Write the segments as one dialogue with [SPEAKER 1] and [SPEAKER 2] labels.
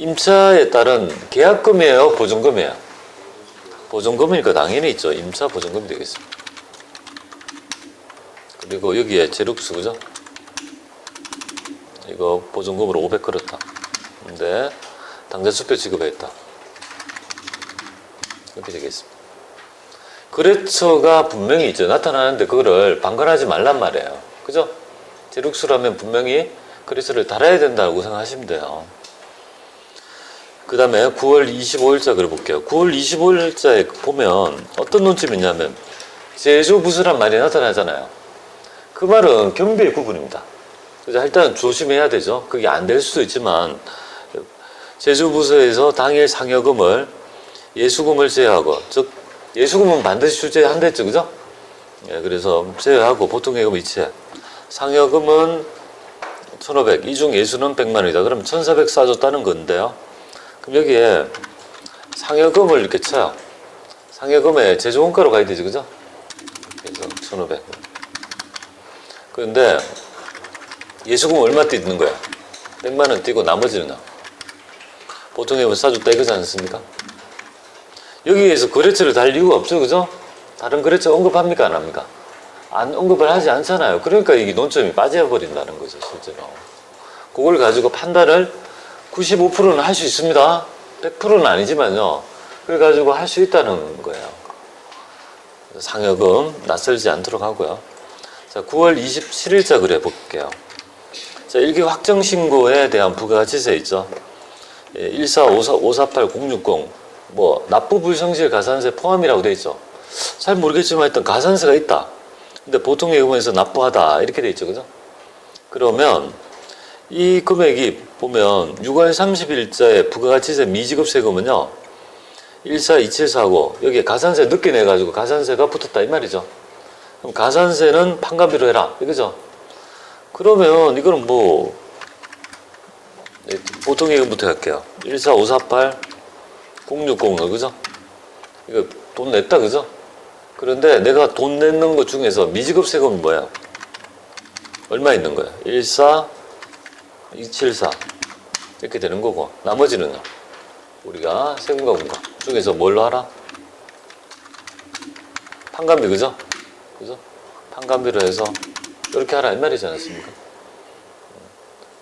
[SPEAKER 1] 임차에 따른 계약금이에요, 보증금이에요? 보증금이니까 당연히 있죠. 임차 보증금이 되겠습니다. 그리고 여기에 제룩스, 그죠? 이거 보증금으로 500 걸었다. 근데 당좌수표 지급했다. 이렇게 되겠습니다. 거래처가 분명히 있죠. 나타나는데 그거를 방관하지 말란 말이에요. 그죠? 제룩스라면 분명히 거래처를 달아야 된다고 생각하시면 돼요. 그 다음에 9월 25일자 그려볼게요. 9월 25일자에 보면 어떤 논점이 있냐면 제조부수란 말이 나타나잖아요. 그 말은 경비의 구분입니다. 그래서 일단 조심해야 되죠. 그게 안 될 수도 있지만 제조부서에서 당일 상여금을 예수금을 제외하고, 즉 예수금은 반드시 출제한댔죠, 그죠? 예, 그래서 제외하고 보통예금 이체, 상여금은 1,500, 이 중 예수는 100만 원이다. 그럼 1,400 쏴줬다는 건데요. 그럼 여기에 상여금을 이렇게 쳐요. 상여금에 제조원가로 가야 되죠, 그죠? 그래서 1,500. 그런데 예수금 얼마 띄는 거야? 100만 원 띄고 나머지는 보통예금 쏴줬다 이거지 않습니까? 여기에서 거래처를 달 이유가 없죠, 그죠? 다른 거래처 언급합니까, 안 합니까? 안 언급을 하지 않잖아요. 그러니까 이게 논점이 빠져버린다는 거죠, 실제로. 그걸 가지고 판단을 95%는 할 수 있습니다. 100%는 아니지만요. 그걸 가지고 할 수 있다는 거예요. 상여금 낯설지 않도록 하고요. 자, 9월 27일자 그래 볼게요. 자, 일기 확정 신고에 대한 부가가치세 있죠. 145454860, 뭐 납부 불성실 가산세 포함이라고 돼 있죠. 잘 모르겠지만 일단 가산세가 있다. 근데 보통 예금에서 납부하다 이렇게 돼 있죠, 그죠? 그러면 이 금액이 보면 6월 30일자에 부가가치세 미지급 세금은요 142749, 여기에 가산세 늦게 내가지고 가산세가 붙었다 이 말이죠. 그럼 가산세는 판관비로 해라 이거죠. 그러면 이거는 뭐 보통 예금부터 할게요. 14548 060, 그죠? 이거 돈 냈다, 그죠? 그런데 내가 돈 내는 것 중에서 미지급 세금이 뭐야? 얼마 있는 거야? 14274 이렇게 되는 거고, 나머지는 우리가 세금과 분과 중에서 뭘로 하라? 판관비, 그죠? 그죠? 판관비로 해서 이렇게 하라 이 말이지 않습니까?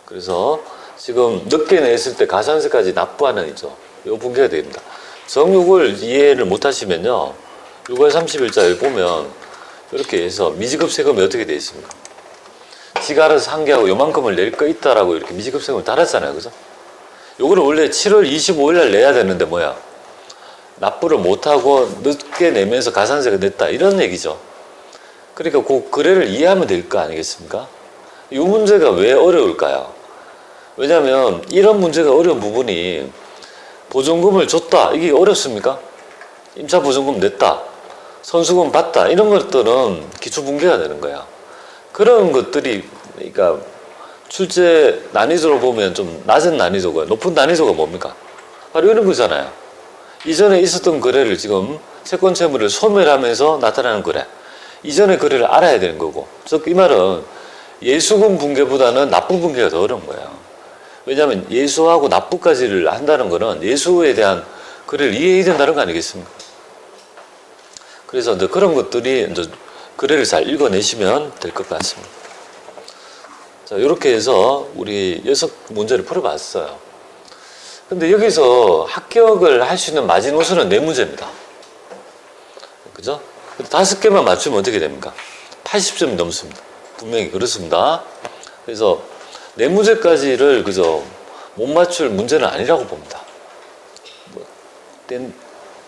[SPEAKER 1] 그래서 지금 늦게 냈을 때 가산세까지 납부하는 있죠. 요 분개가 됩니다. 정육을 이해를 못 하시면요. 6월 30일자에 보면 이렇게 해서 미지급 세금이 어떻게 되어 있습니까? 지가 알아서 상계하고 요만큼을 낼 거 있다라고 이렇게 미지급 세금을 달았잖아요. 그죠? 요거를 원래 7월 25일 날 내야 되는데 뭐야? 납부를 못하고 늦게 내면서 가산세가 냈다. 이런 얘기죠. 그러니까 그 거래를 이해하면 될 거 아니겠습니까? 이 문제가 왜 어려울까요? 왜냐하면 이런 문제가 어려운 부분이 보증금을 줬다. 이게 어렵습니까? 임차 보증금 냈다. 선수금 받다. 이런 것들은 기초분개가 되는 거야. 그런 것들이 그러니까 출제 난이도로 보면 좀 낮은 난이도고요. 높은 난이도가 뭡니까? 바로 이런 거잖아요. 이전에 있었던 거래를 지금 채권 채무를 소멸하면서 나타나는 거래. 이전의 거래를 알아야 되는 거고. 즉 이 말은 예수금 분개보다는 납부 분개가 더 어려운 거예요. 왜냐하면 예수하고 납부까지를 한다는 거는 예수에 대한 거래를 이해해야 된다는 거 아니겠습니까? 그래서 이제 그런 것들이 이제 거래를 잘 읽어내시면 될 것 같습니다. 자, 이렇게 해서 우리 6문제를 풀어봤어요. 근데 여기서 합격을 할 수 있는 마지노선은 4문제입니다. 그죠? 5개만 맞추면 어떻게 됩니까? 80점이 넘습니다. 분명히 그렇습니다. 그래서 4문제까지를 그저 못 맞출 문제는 아니라고 봅니다.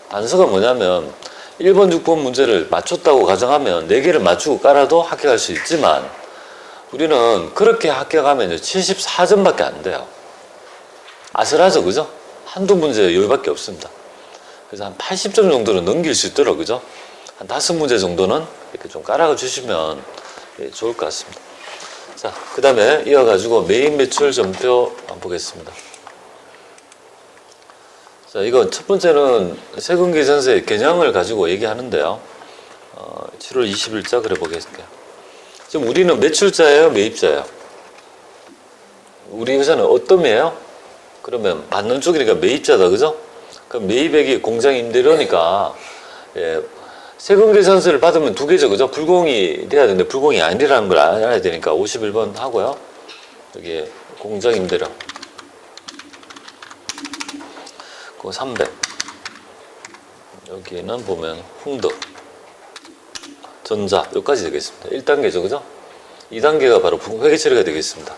[SPEAKER 1] 단서가 뭐냐면 1번, 6번 문제를 맞췄다고 가정하면 4개를 맞추고 깔아도 합격할 수 있지만 우리는 그렇게 합격하면 74점밖에 안 돼요. 아슬하죠, 그죠? 한두 문제 여유밖에 없습니다. 그래서 한 80점 정도는 넘길 수 있도록, 그죠? 한 5문제 정도는 이렇게 좀 깔아가 주시면 좋을 것 같습니다. 자, 그 다음에 이어가지고 메인 매출 점표 한번 보겠습니다. 자, 이거 첫 번째는 세금계산서의 개념을 가지고 얘기하는데요. 7월 20일자 그래 보겠습니다. 지금 우리는 매출자예요, 매입자예요? 우리 회사는 어떤 매예요? 그러면 받는 쪽이니까 매입자다, 그죠? 그럼 매입액이 공장 임대료니까, 예, 세금 계산서를 받으면 두 개죠, 그죠? 불공이 돼야 되는데 불공이 아니라는 걸 알아야 되니까 51번 하고요. 여기 공장 임대료. 그 300. 여기는 보면 흥덕, 전자, 여기까지 되겠습니다. 1단계죠, 그죠? 2단계가 바로 회계 처리가 되겠습니다.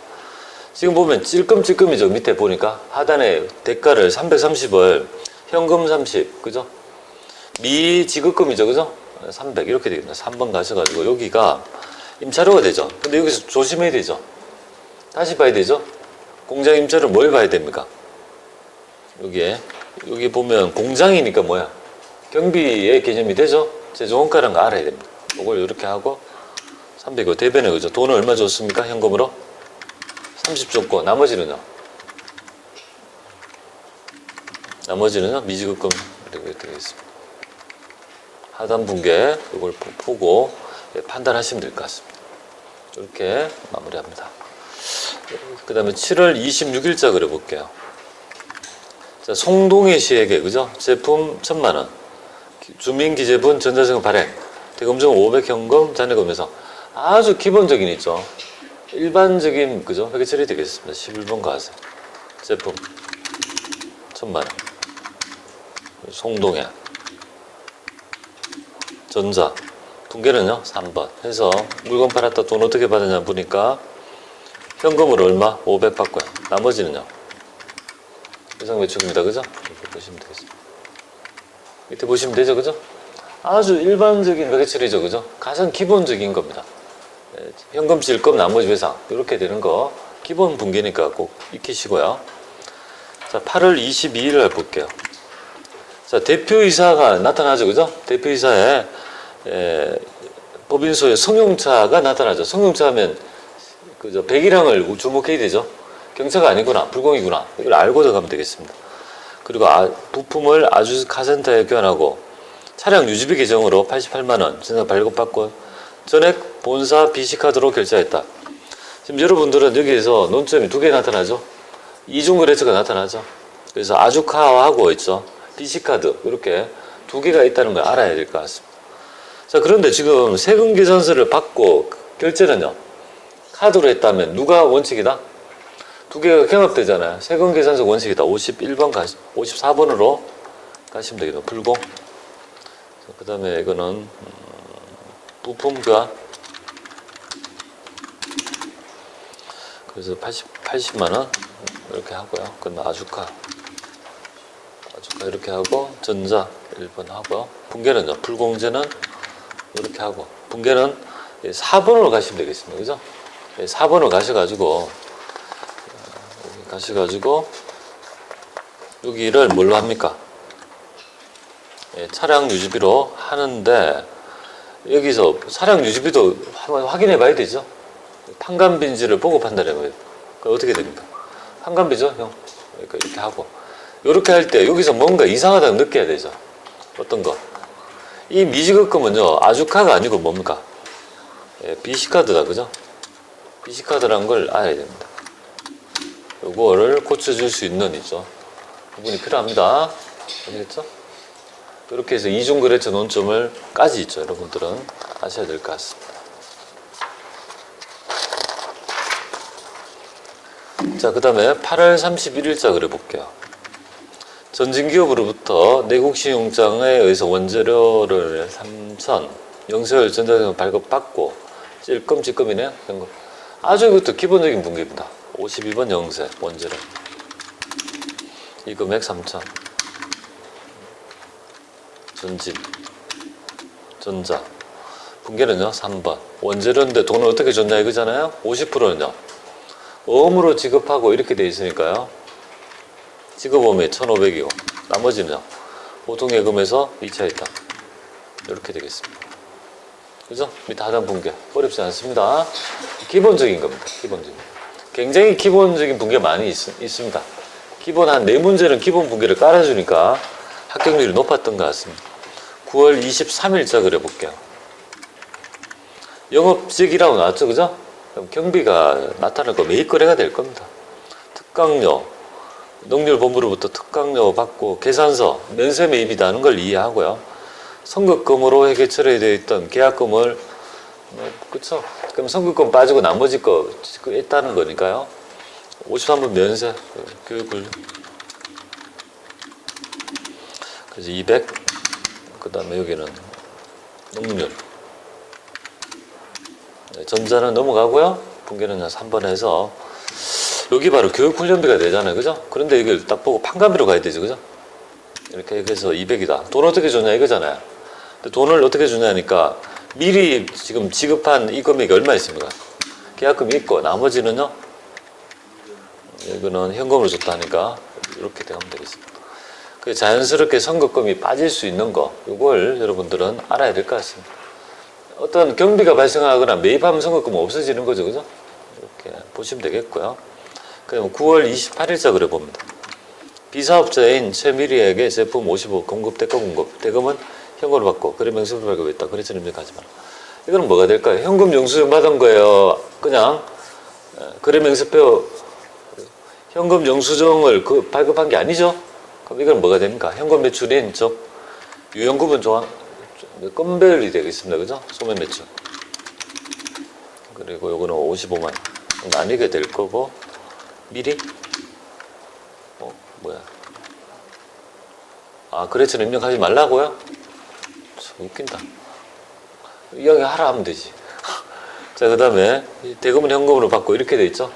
[SPEAKER 1] 지금 보면 찔끔찔끔이죠. 밑에 보니까 하단에 대가를 330을 현금 30, 그죠? 미지급금이죠, 그죠? 300 이렇게 되겠습니다. 3번 가셔가지고 여기가 임차료가 되죠. 근데 여기서 조심해야 되죠. 다시 봐야 되죠. 공장 임차료 뭘 봐야 됩니까? 여기 보면 공장이니까 뭐야? 경비의 개념이 되죠. 제조원가라는 거 알아야 됩니다. 이걸 이렇게 하고 300이 대변에 그죠? 돈을 얼마 줬습니까? 현금으로 30 줬고 나머지는요? 미지급금 이렇게 되겠습니다. 하단 분계 이걸 보고 판단하시면 될 것 같습니다. 이렇게 마무리합니다. 그 다음에 7월 26일자 그려볼게요. 자, 송동해 시에게 그죠? 제품 1000만원, 주민기재분 전자세금 발행, 대금중 500 현금, 잔여금에서 아주 기본적인 있죠. 일반적인 그죠? 회계 처리 되겠습니다. 11번 가세요. 제품 1000만원, 송동해, 전자, 분계는요 3번 해서 물건 팔았다 돈 어떻게 받느냐 보니까 현금으로 얼마? 500 받고요. 나머지는요 예상 매출입니다. 그죠? 이렇게 보시면 되겠습니다. 밑에 보시면 되죠, 그죠? 아주 일반적인 회계 처리죠, 그죠? 가장 기본적인 겁니다. 현금 찔끔 나머지 회상 이렇게 되는 거 기본 분계니까 꼭 익히시고요. 자, 8월 22일을 볼게요. 자, 대표이사가 나타나죠, 그죠? 대표이사에 법인소에 성용차가 나타나죠. 성용차 하면 그죠? 백일항을 주목해야 되죠. 경차가 아니구나, 불공이구나. 이걸 알고 들어가면 되겠습니다. 그리고 부품을 아주 카센터에 교환하고 차량 유지비 계정으로 88만원 전자 발급받고 전액 본사 BC카드로 결제했다. 지금 여러분들은 여기에서 논점이 두 개 나타나죠. 이중거래처가 나타나죠. 그래서 아주카하고 있죠. BC카드 이렇게 두 개가 있다는 걸 알아야 될 것 같습니다. 자, 그런데 지금 세금 계산서를 받고 결제는요. 카드로 했다면 누가 원칙이다? 두 개가 경합되잖아요. 세금 계산서 원칙이다. 51번 54번으로 가시면 되겠네요. 불공. 그 다음에 이거는 부품과 그래서 80만원 이렇게 하고요. 그건 아주카 이렇게 하고 전자 1번 하고 분계는요. 불공제는 이렇게 하고 분계는 4번으로 가시면 되겠습니다. 그죠? 4번으로 가셔가지고 여기를 뭘로 합니까? 차량 유지비로 하는데 여기서 차량 유지비도 한번 확인해 봐야 되죠. 판관비인지를 보고 판단해 봐야 돼요. 그럼 어떻게 됩니까? 판관비죠, 형. 그러니까 이렇게 하고 이렇게 할 때 여기서 뭔가 이상하다고 느껴야 되죠. 어떤 거? 이 미지급금은요 아주카가 아니고 뭡니까? BC카드다, 그죠? BC카드라는 걸 알아야 됩니다. 요거를 고쳐줄 수 있는 있죠. 부분이 필요합니다. 아시겠죠? 이렇게 해서 이중거래처 논점을까지 있죠. 여러분들은 아셔야 될 것 같습니다. 자, 그 다음에 8월 31일자 그려볼게요. 전진기업으로부터 내국신용장에 의해서 원재료를 3천, 영세월 전자세금 발급받고 찔끔찔끔이네요. 아주 이것도 기본적인 분기입니다. 52번 영세 원재료 이 금액 3천, 전진, 전자 분계는요 3번 원재료인데 돈을 어떻게 줬냐 이거잖아요. 50%는요 어음으로 지급하고 이렇게 돼 있으니까요. 지급어음이 1,500이고 나머지는요 보통예금에서 2차 이당 이렇게 되겠습니다. 그죠? 밑에 하단 분계 어렵지 않습니다. 기본적인 겁니다. 기본적인. 굉장히 기본적인 분계 많이 있습니다. 기본 한 4문제는 기본 분계를 깔아주니까 합격률이 높았던 것 같습니다. 9월 23일자 그려볼게요. 영업직이라고 나왔죠, 그죠? 그럼 경비가 나타날 거 매입거래가 될 겁니다. 특강료, 농림본부로부터 특강료 받고 계산서, 면세 매입이라는 걸 이해하고요. 선급금으로 회계 처리되어 있던 계약금을 그쵸? 그럼 선급금 빠지고 나머지 거 했다는 거니까요. 53분 면세 교육을 그래서 200 그다음에 여기는 농률 전자는 넘어가고요. 분계는 3번 해서 여기 바로 교육훈련비가 되잖아요. 그죠? 그런데 이걸 딱 보고 판관비로 가야 되죠. 그죠? 이렇게 해서 200이다. 돈 어떻게 주냐 이거잖아요. 근데 돈을 어떻게 주냐니까 미리 지금 지급한 이 금액이 얼마 있습니까? 계약금이 있고 나머지는요. 이거는 현금으로 줬다니까 이렇게 되면 되겠습니다. 그 자연스럽게 선급금이 빠질 수 있는 거 이걸 여러분들은 알아야 될 것 같습니다. 어떤 경비가 발생하거나 매입하면 선급금은 없어지는 거죠. 그죠? 이렇게 보시면 되겠고요. 그럼 9월 28일자 그래 봅니다. 비사업자인 최미리에게 제품 55 공급 대가 공급 대금은 현금으로 받고 거래 명세표 발급했다. 거래처는 입력하지 마라. 이거는 뭐가 될까요? 현금 영수증 받은 거예요. 그냥 거래 명세표 현금 영수증을 발급한 게 아니죠. 그럼 이건 뭐가 됩니까? 현금 매출인 즉 유형구분 조항 건배열이 되겠습니다. 그죠? 소매 매출. 그리고 요거는 55만 나뉘게 될 거고 미리 뭐야? 아 거래처는 입력하지 말라고요? 참 웃긴다. 이야기 하라 하면 되지. 자, 그 다음에 대금은 현금으로 받고 이렇게 돼 있죠.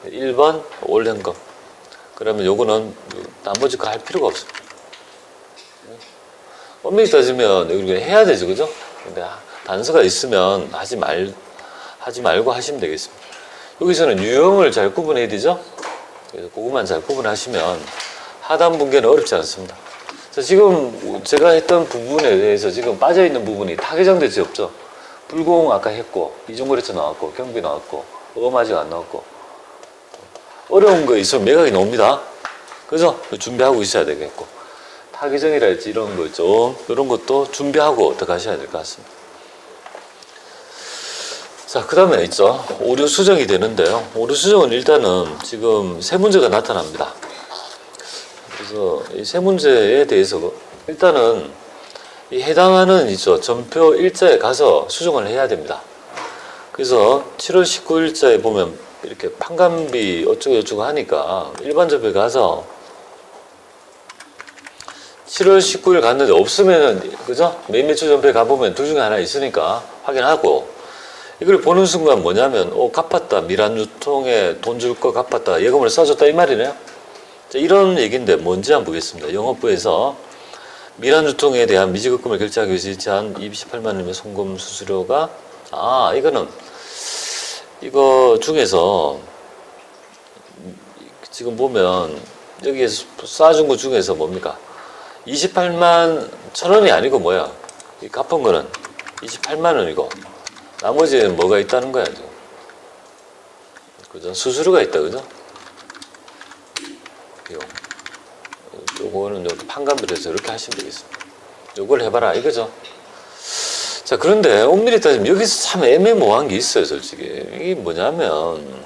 [SPEAKER 1] 1번 올 현금. 그러면 요거는 나머지 거 할 필요가 없습니다. 엄밀히 따지면 우리가 해야 되죠. 그죠? 근데 단서가 있으면 하지 말고 하시면 되겠습니다. 여기서는 유형을 잘 구분해야 되죠. 그래서 그것만 잘 구분하시면 하단 분계는 어렵지 않습니다. 자, 지금 제가 했던 부분에 대해서 지금 빠져있는 부분이 타개장대지 없죠. 불공 아까 했고 이중거래처 나왔고 경비 나왔고 어음 아직 안 나왔고 어려운 거 있으면 매각이 나옵니다. 그죠? 준비하고 있어야 되겠고 타개정이랄지 이런 거 좀 이런 것도 준비하고 들어가셔야 될 것 같습니다. 자, 그 다음에 있죠. 오류 수정이 되는데요. 오류 수정은 일단은 지금 세 문제가 나타납니다. 그래서 이 세 문제에 대해서 일단은 이 해당하는 있죠. 전표 일자에 가서 수정을 해야 됩니다. 그래서 7월 19일자에 보면 이렇게 판관비 어쩌고저쩌고 하니까 일반 전표에 가서 7월 19일 갔는데 없으면은 그죠? 매일 매출 전표에 가보면 둘 중에 하나 있으니까 확인하고 이걸 보는 순간 뭐냐면 갚았다. 미란유통에 돈 줄 거 갚았다. 예금을 써줬다 이 말이네요. 자, 이런 얘기인데 뭔지 한번 보겠습니다. 영업부에서 미란유통에 대한 미지급금을 결제하기 위해서 지한 28만 원의 송금 수수료가 이거는 이거 중에서 지금 보면 여기에 쏴준 것 중에서 뭡니까? 28만 1,000원이 아니고 뭐야? 이 갚은 거는 28만 원이고 나머지는 뭐가 있다는 거야, 지금. 그죠? 수수료가 있다, 그죠? 요거는 판관비로 해서 이렇게 하시면 되겠습니다. 요걸 해봐라, 이거죠? 자, 그런데 엄밀히 따지면 여기서 참 애매모호한 게 있어요, 솔직히. 이게 뭐냐면,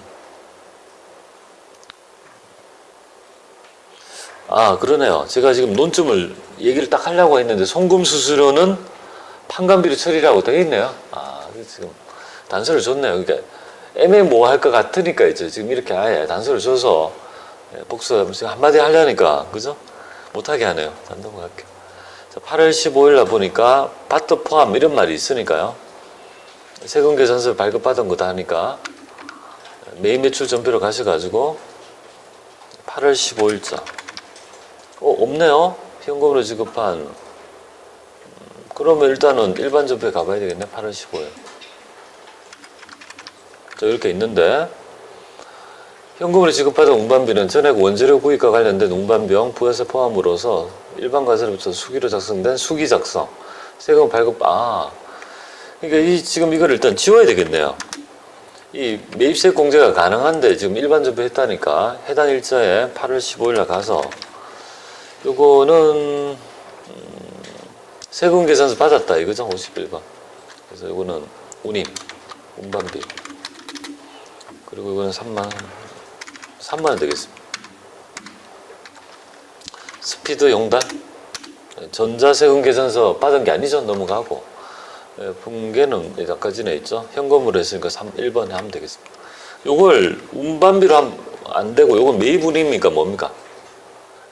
[SPEAKER 1] 그러네요. 제가 지금 논점을 얘기를 딱 하려고 했는데, 송금 수수료는 판관비로 처리라고 되어 있네요. 지금 단서를 줬네요. 그러니까 애매모호할 것 같으니까 이제 지금 이렇게 아예 단서를 줘서 복수 한마디 하려니까, 그죠? 못하게 하네요. 안 넘어갈게요. 자, 8월 15일 날 보니까 밭도 포함 이런 말이 있으니까요. 세금계산서 발급받은 거다 하니까 매입 매출 전표로 가셔가지고 8월 15일자 없네요. 현금으로 지급한 그러면 일단은 일반 전표에 가봐야 되겠네. 8월 15일. 자, 이렇게 있는데 현금으로 지급받은 운반비는 전액 원재료 구입과 관련된 운반비용 부가세 포함으로서 일반 과세로부터 수기로 작성된 수기 작성 세금 발급 그러니까 지금 이걸 일단 지워야 되겠네요. 이 매입세 공제가 가능한데 지금 일반 전표 했다니까 해당 일자에 8월 15일 가서 요거는 세금 계산서 받았다 이거죠. 51번. 그래서 이거는 운반비 그리고 이거는 3만 원 되겠습니다. 스피드 용달, 전자세금 계산서 받은 게 아니죠. 넘어가고. 분계는 여기까지는 있죠. 현금으로 했으니까 1번에 하면 되겠습니다. 요걸 운반비로 하면 안 되고, 요건 매입운임이니까 뭡니까?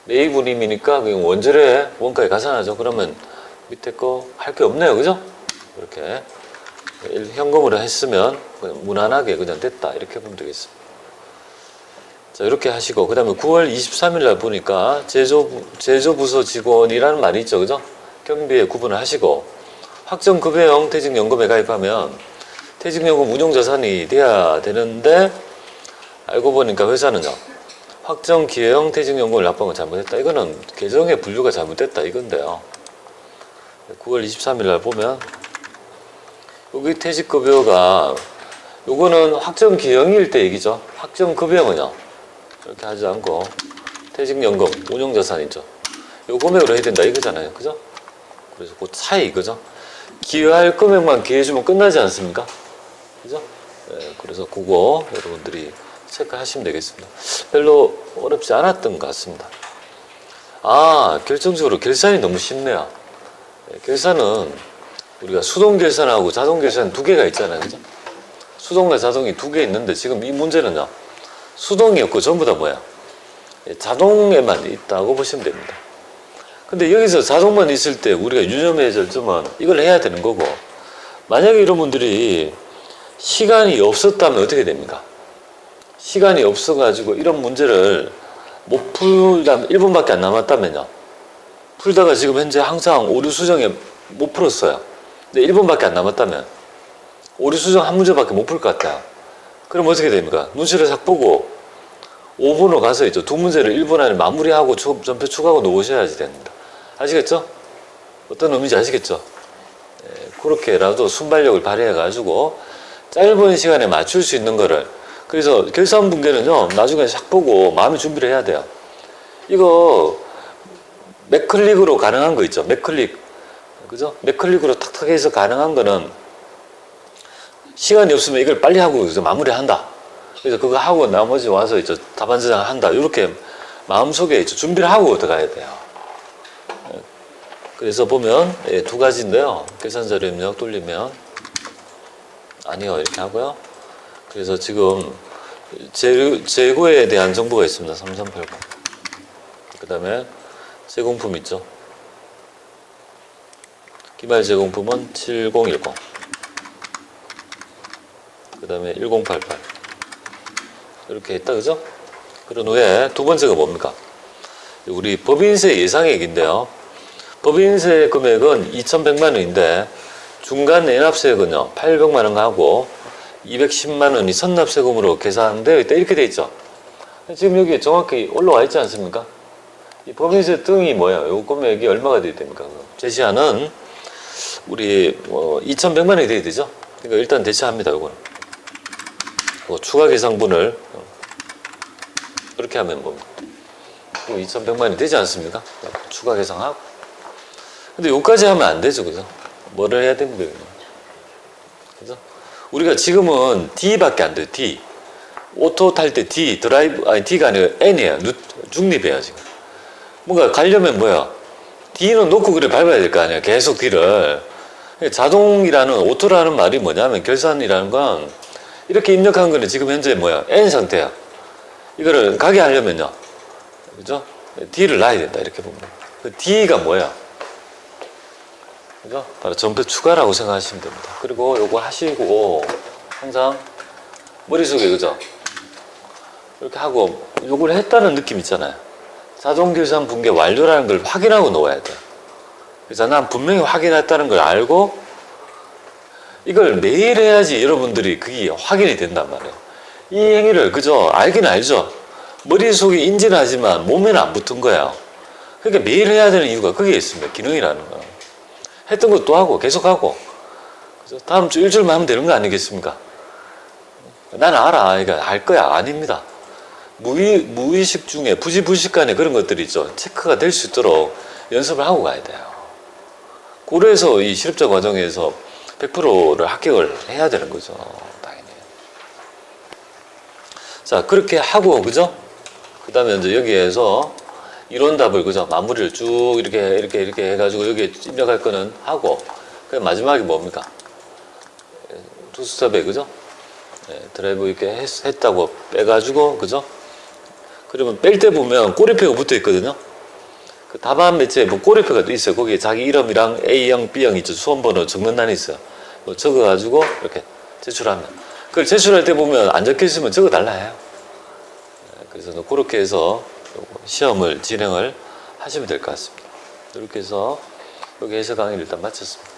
[SPEAKER 1] 매입운임이니까 그냥 원절에 원가에 가산하죠. 그러면 밑에 거 할 게 없네요. 그죠? 이렇게 현금으로 했으면 그냥 무난하게 그냥 됐다. 이렇게 보면 되겠습니다. 자, 이렇게 하시고, 그 다음에 9월 23일 날 보니까 제조부서 직원이라는 말이 있죠. 그죠? 경비에 구분을 하시고, 확정급여형 퇴직연금에 가입하면 퇴직연금 운용자산이 돼야 되는데, 알고 보니까 회사는요, 확정기여형 퇴직연금을 납부한 건 잘못했다. 이거는 계정의 분류가 잘못됐다. 이건데요. 9월 23일 날 보면, 여기 퇴직급여가, 요거는 확정기여형일 때 얘기죠. 확정급여형은요, 이렇게 하지 않고, 퇴직연금, 운용자산이죠. 요 금액으로 해야 된다. 이거잖아요. 그죠? 그래서 그 차이, 그죠? 기여할 금액만 기여해주면 끝나지 않습니까? 그죠? 네, 그래서 그거 여러분들이 체크하시면 되겠습니다. 별로 어렵지 않았던 것 같습니다. 아, 결정적으로 결산이 너무 쉽네요. 네, 결산은 우리가 수동 결산하고 자동 결산 두 개가 있잖아요. 그죠? 수동과 자동이 두 개 있는데 지금 이 문제는요. 수동이 없고 전부 다 뭐야? 자동에만 있다고 보시면 됩니다. 근데 여기서 자동만 있을 때 우리가 유념해야 점은 이걸 해야 되는 거고, 만약에 여러분들이 시간이 없었다면 어떻게 됩니까? 시간이 없어가지고 이런 문제를 못 풀다면 1분밖에 안 남았다면요. 풀다가 지금 현재 항상 오류 수정에 못 풀었어요. 근데 1분밖에 안 남았다면 오류 수정 한 문제밖에 못 풀 것 같아요. 그럼 어떻게 됩니까? 눈치를 싹 보고 5분으로 가서 있죠. 두 문제를 1분 안에 마무리하고 전표 추가하고 놓으셔야지 됩니다. 아시겠죠? 어떤 의미인지 아시겠죠? 네, 그렇게라도 순발력을 발휘해가지고 짧은 시간에 맞출 수 있는 거를, 그래서 결산 분계는요, 나중에 싹 보고 마음의 준비를 해야 돼요. 이거 맥클릭으로 가능한 거 있죠? 맥클릭. 그죠? 맥클릭으로 탁탁 해서 가능한 거는 시간이 없으면 이걸 빨리 하고 마무리한다. 그래서 그거 하고 나머지 와서 이제 답안 저장을 한다. 이렇게 마음속에 이제 준비를 하고 들어가야 돼요. 그래서 보면 두 가지인데요. 계산자료 입력 돌리면 아니요 이렇게 하고요. 그래서 지금 재고에 대한 정보가 있습니다. 3380. 그 다음에 제공품 있죠. 기말 제공품은 7010. 그 다음에 1088. 이렇게 했다, 그죠? 그런 후에 두 번째가 뭡니까? 우리 법인세 예상액인데요. 법인세 금액은 2,100만 원인데 중간 내납세액은요 800만 원 하고 210만 원이 선납세금으로 계산되어 있다. 이렇게 돼 있죠. 지금 여기 정확히 올라와 있지 않습니까? 이 법인세 등이 뭐예요? 이 금액이 얼마가 돼야 됩니까? 제시하는 우리 2,100만 원이 돼야 되죠. 그러니까 일단 대체합니다. 이거는 추가 계상분을 이렇게 하면 뭡니까? 2,100만 원이 되지 않습니까? 추가 계상하고. 근데 여기까지 하면 안 되죠, 그죠? 뭐를 해야 됩니까? 그죠? 우리가 지금은 D밖에 안 돼요, D. 오토 탈 때 D, 드라이브, 아니 D가 아니라 N이에요. 중립이에요, 지금. 뭔가 가려면 뭐야? D는 놓고 그래 밟아야 될 거 아니야, 계속 D를. 자동이라는, 오토라는 말이 뭐냐면 결산이라는 건 이렇게 입력한 거는 지금 현재 뭐야? N 상태야. 이거를 가게 하려면요. 그죠? D를 놔야 된다, 이렇게 보면. 그 D가 뭐야? 그죠? 바로 전표 추가라고 생각하시면 됩니다. 그리고 요거 하시고 항상 머릿속에 그죠? 이렇게 하고 요걸 했다는 느낌 있잖아요. 자동결산 분계 완료라는 걸 확인하고 놓아야 돼요. 그래서 난 분명히 확인했다는 걸 알고 이걸 매일 해야지 여러분들이 그게 확인이 된단 말이에요. 이 행위를 그죠? 알긴 알죠? 머릿속에 인지는 하지만 몸에는 안 붙은 거예요. 그러니까 매일 해야 되는 이유가 그게 있습니다. 기능이라는 거. 했던 것도 하고 계속하고 다음 주 일주일만 하면 되는 거 아니겠습니까? 나는 알아. 그러니까 알 거야. 아닙니다. 무의식 중에 부지불식간에 그런 것들이 있죠. 체크가 될 수 있도록 연습을 하고 가야 돼요. 그래서 이 실습자 과정에서 100%를 합격을 해야 되는 거죠. 당연히. 자, 그렇게 하고, 그죠? 그 다음에 이제 여기에서 이론 답을 그죠? 마무리를 쭉 이렇게 해가지고 여기에 입력할 거는 하고 그 마지막에 뭡니까? 투스텝에 그죠? 네, 드라이브 이렇게 했다고 빼가지고 그죠? 그러면 뺄 때 보면 꼬리표가 붙어 있거든요. 그 답안 매체에 뭐 꼬리표가 또 있어요. 거기에 자기 이름이랑 A형, B형 있죠. 수험번호 적는欄이 있어요. 뭐 적어가지고 이렇게 제출하면. 그걸 제출할 때 보면 안 적혀 있으면 적어 달라 해요. 그래서 그렇게 해서 시험을 진행을 하시면 될 것 같습니다. 이렇게 해서 여기 해설 강의를 일단 마쳤습니다.